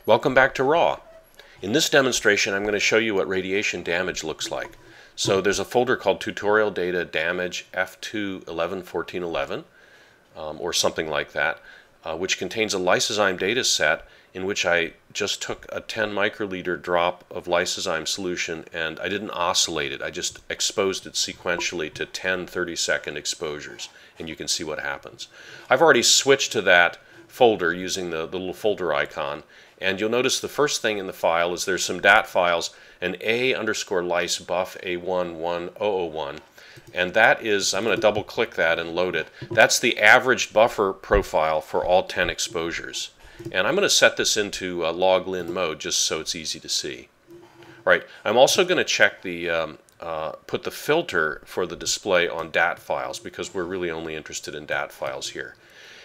Welcome back to Raw. In this demonstration I'm going to show you what radiation damage looks like. So there's a folder called Tutorial Data Damage F2 11 14 11 or something like that, which contains a lysozyme data set in which I just took a 10 microliter drop of lysozyme solution and I didn't oscillate it. I just exposed it sequentially to 10 30-second exposures, and you can see what happens. I've already switched to that folder using the little folder icon, and you'll notice the first thing in the file is there's some DAT files, an A_lyse buff A11001, and that is, I'm going to double click that and load it. That's the average buffer profile for all 10 exposures. And I'm going to set this into log-lin mode just so it's easy to see. Right, I'm also going to check the put the filter for the display on DAT files because we're really only interested in DAT files here.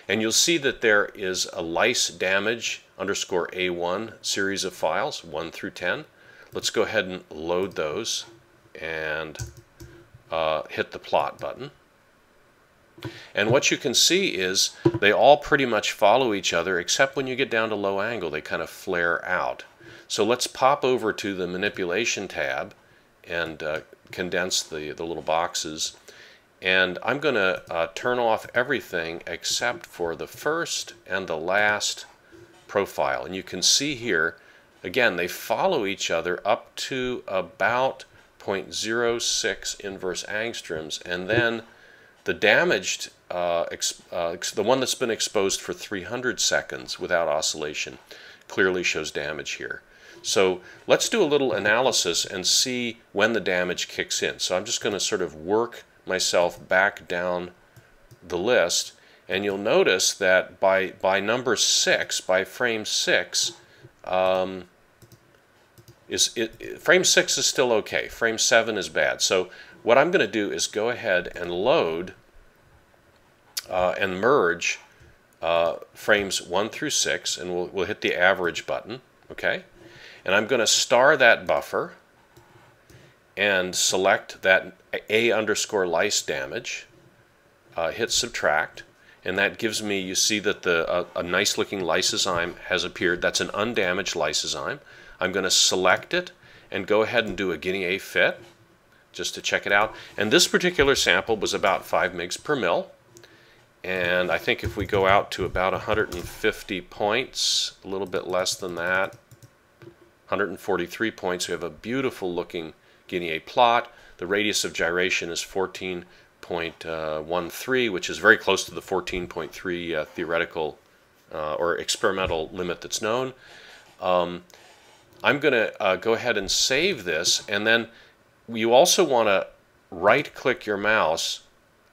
And you'll see that there is a lice damage underscore A1 series of files, 1 through 10. Let's go ahead and load those and hit the plot button. And what you can see is they all pretty much follow each other, except when you get down to low angle, they kind of flare out. So let's pop over to the manipulation tab and condense the little boxes. And I'm going to turn off everything except for the first and the last profile. And you can see here, again, they follow each other up to about 0.06 inverse angstroms, and then the damaged, the one that's been exposed for 300 seconds without oscillation clearly shows damage here. So let's do a little analysis and see when the damage kicks in. So I'm just going to sort of work myself back down the list, and you'll notice that by number 6, by frame 6, frame 6 is still okay. Frame 7 is bad. So what I'm going to do is go ahead and load and merge frames 1 through 6, and we'll hit the average button, okay? And I'm going to star that buffer and select that A_lyse damage, hit subtract, and that gives me, you see that a nice looking lysozyme has appeared. That's an undamaged lysozyme. I'm going to select it and go ahead and do a guinea A fit just to check it out. And this particular sample was about 5 mg per mil. And I think if we go out to about 150 points, a little bit less than that, 143 points, we have a beautiful looking guinea A plot. The radius of gyration is 14.13, which is very close to the 14.3 theoretical or experimental limit that's known. I'm going to go ahead and save this, and then you also want to right-click your mouse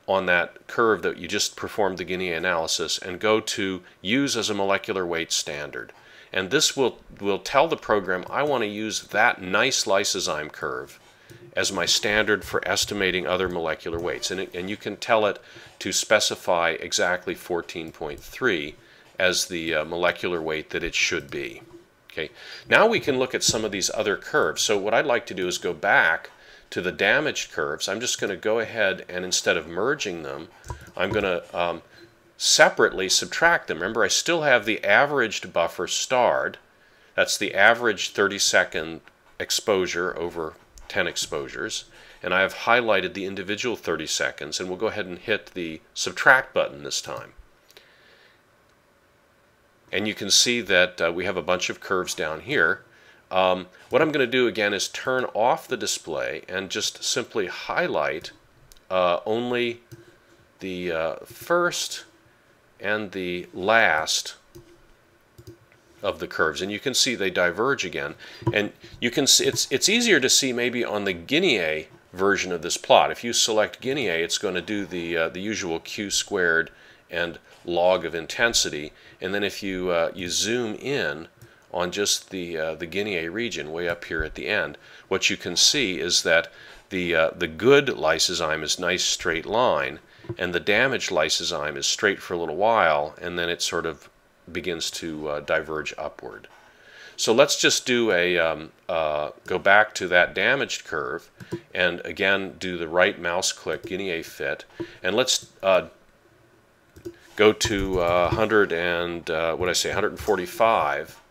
on that curve that you just performed the guinea analysis and go to Use as a Molecular Weight Standard. And this will tell the program I want to use that nice lysozyme curve as my standard for estimating other molecular weights. And you can tell it to specify exactly 14.3 as the molecular weight that it should be. Okay. Now we can look at some of these other curves. So what I'd like to do is go back to the damaged curves. I'm just going to go ahead and instead of merging them, I'm going to separately subtract them. Remember, I still have the averaged buffer starred. That's the average 30-second exposure over 10 exposures. And I have highlighted the individual 30 seconds, and we'll go ahead and hit the subtract button this time. And you can see that we have a bunch of curves down here. What I'm going to do again is turn off the display and just simply highlight only the first and the last of the curves, and you can see they diverge again. And you can see it's easier to see maybe on the guinea A version of this plot. If you select guinea A, it's going to do the usual Q squared and log of intensity, and then if you you zoom in on just the guinea A region way up here at the end, what you can see is that the good lysozyme is nice straight line, and the damaged lysozyme is straight for a little while, and then it sort of begins to diverge upward. So let's just do go back to that damaged curve, and again do the right mouse click, guinea A fit, and let's go to 145,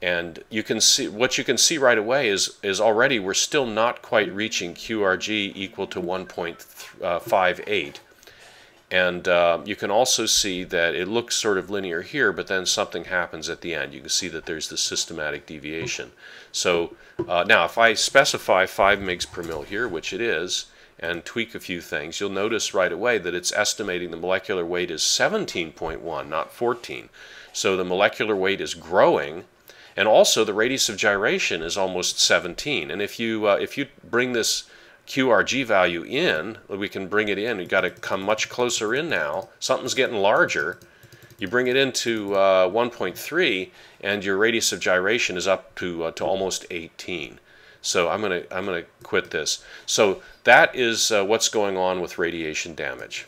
And you can see, what you can see right away is already we're still not quite reaching QRG equal to 1.58. And you can also see that it looks sort of linear here, but then something happens at the end. You can see that there's the systematic deviation. So now if I specify 5 mg per mil here, which it is, and tweak a few things, you'll notice right away that it's estimating the molecular weight is 17.1, not 14. So the molecular weight is growing, and also the radius of gyration is almost 17. And if you bring this QRG value in, we can bring it in. You've got to come much closer in now. Something's getting larger. You bring it into 1.3, and your radius of gyration is up to almost 18. So I'm gonna quit this. So that is what's going on with radiation damage.